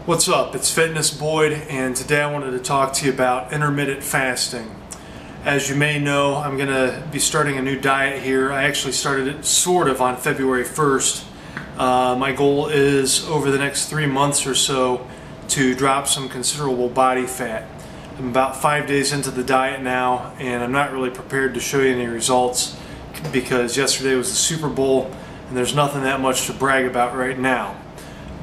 What's up? It's Fitness Boyd, and today I wanted to talk to you about intermittent fasting. As you may know, I'm going to be starting a new diet here. I actually started it sort of on February 1st. My goal is over the next 3 months or so to drop some considerable body fat. I'm about 5 days into the diet now, and I'm not really prepared to show you any results because yesterday was the Super Bowl and there's nothing that much to brag about right now.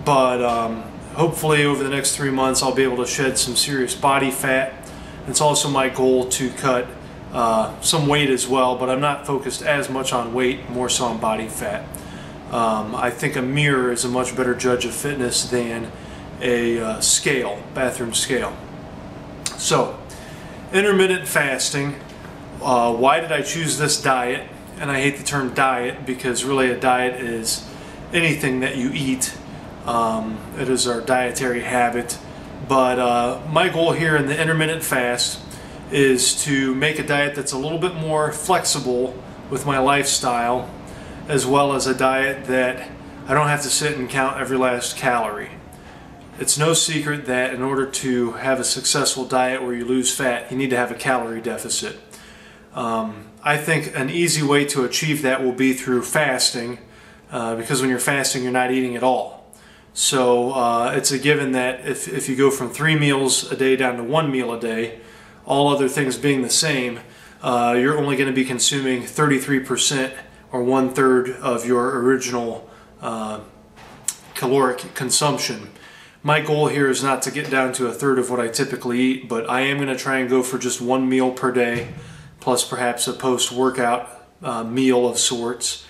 But hopefully over the next 3 months I'll be able to shed some serious body fat. It's also my goal to cut some weight as well, but I'm not focused as much on weight, more so on body fat. I think a mirror is a much better judge of fitness than a scale, bathroom scale. So, intermittent fasting. Why did I choose this diet? And I hate the term diet because really a diet is anything that you eat. It is our dietary habit, but my goal here in the intermittent fast is to make a diet that's a little bit more flexible with my lifestyle, as well as a diet that I don't have to sit and count every last calorie. It's no secret that in order to have a successful diet where you lose fat, you need to have a calorie deficit. I think an easy way to achieve that will be through fasting, because when you're fasting you're not eating at all. So it's a given that if you go from 3 meals a day down to 1 meal a day, all other things being the same, you're only going to be consuming 33% or 1/3 of your original caloric consumption. My goal here is not to get down to 1/3 of what I typically eat, but I am going to try and go for just 1 meal per day, plus perhaps a post-workout meal of sorts.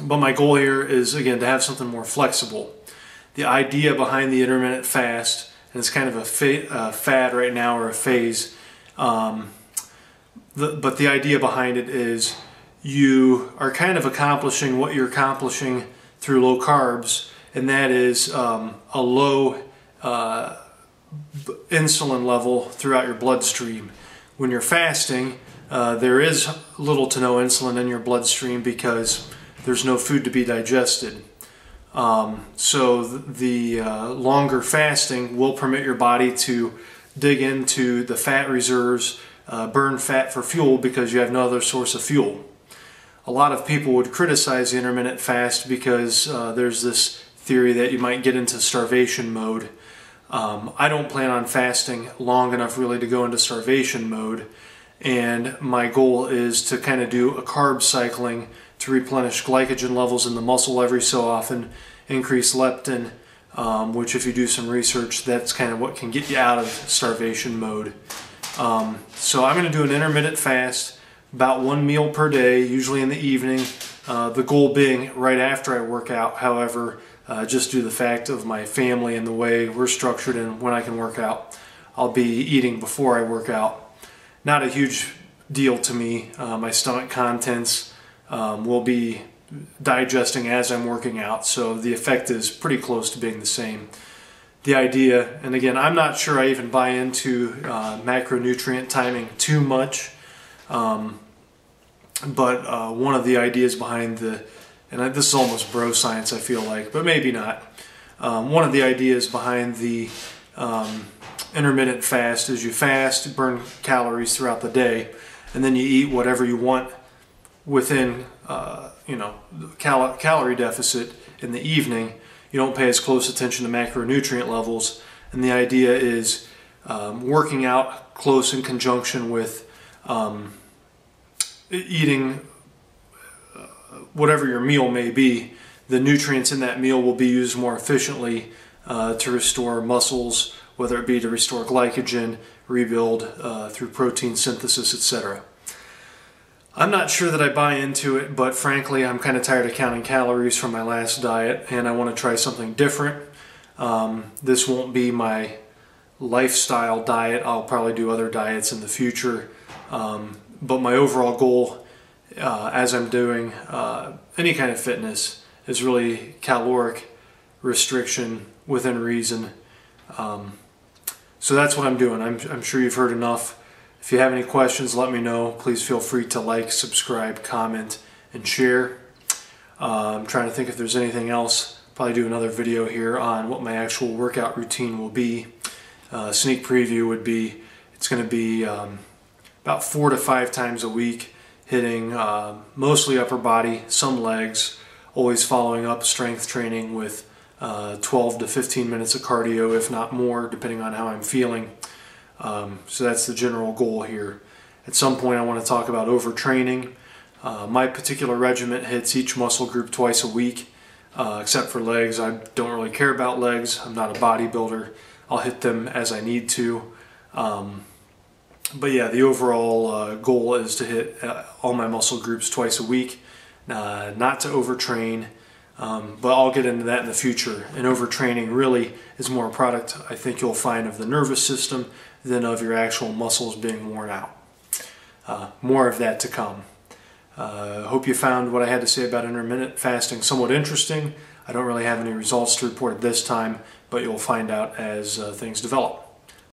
But my goal here is, again, to have something more flexible. The idea behind the intermittent fast, and it's kind of a fad right now, or a phase, but the idea behind it is you are kind of accomplishing what you're accomplishing through low carbs, and that is a low insulin level throughout your bloodstream. When you're fasting, there is little to no insulin in your bloodstream because there's no food to be digested. So the longer fasting will permit your body to dig into the fat reserves, burn fat for fuel because you have no other source of fuel. A lot of people would criticize the intermittent fast because there's this theory that you might get into starvation mode. I don't plan on fasting long enough really to go into starvation mode, and my goal is to kind of do a carb cycling to replenish glycogen levels in the muscle every so often, increase leptin, which if you do some research, that's kind of what can get you out of starvation mode. So I'm going to do an intermittent fast, about 1 meal per day, usually in the evening, the goal being right after I work out. However, just due to the fact of my family and the way we're structured and when I can work out, I'll be eating before I work out. Not a huge deal to me. My stomach contents will be digesting as I'm working out, so the effect is pretty close to being the same. The idea, and again, I'm not sure I even buy into macronutrient timing too much, but one of the ideas behind and this is almost bro science I feel like, but maybe not. One of the ideas behind the intermittent fast is you fast, burn calories throughout the day, and then you eat whatever you want within calorie deficit in the evening. You don't pay as close attention to macronutrient levels, and the idea is working out close in conjunction with eating whatever your meal may be. The nutrients in that meal will be used more efficiently to restore muscles, whether it be to restore glycogen, rebuild through protein synthesis, etc. I'm not sure that I buy into it, but frankly I'm kind of tired of counting calories from my last diet, and I want to try something different. This won't be my lifestyle diet. I'll probably do other diets in the future, but my overall goal as I'm doing any kind of fitness is really caloric restriction within reason. So that's what I'm doing. I'm sure you've heard enough. If you have any questions, let me know. Please feel free to like, subscribe, comment, and share. I'm trying to think if there's anything else probably do another video here on what my actual workout routine will be. Sneak preview would be, it's going to be about 4 to 5 times a week, hitting mostly upper body, some legs, always following up strength training with 12 to 15 minutes of cardio, if not more, depending on how I'm feeling. So that's the general goal here. At some point I want to talk about overtraining. My particular regimen hits each muscle group twice a week, except for legs. I don't really care about legs. I'm not a bodybuilder. I'll hit them as I need to. But yeah, the overall goal is to hit all my muscle groups twice a week, not to overtrain. But I'll get into that in the future. And overtraining really is more a product, I think, you'll find of the nervous system than of your actual muscles being worn out. More of that to come. Hope you found what I had to say about intermittent fasting somewhat interesting. I don't really have any results to report at this time, but you'll find out as things develop.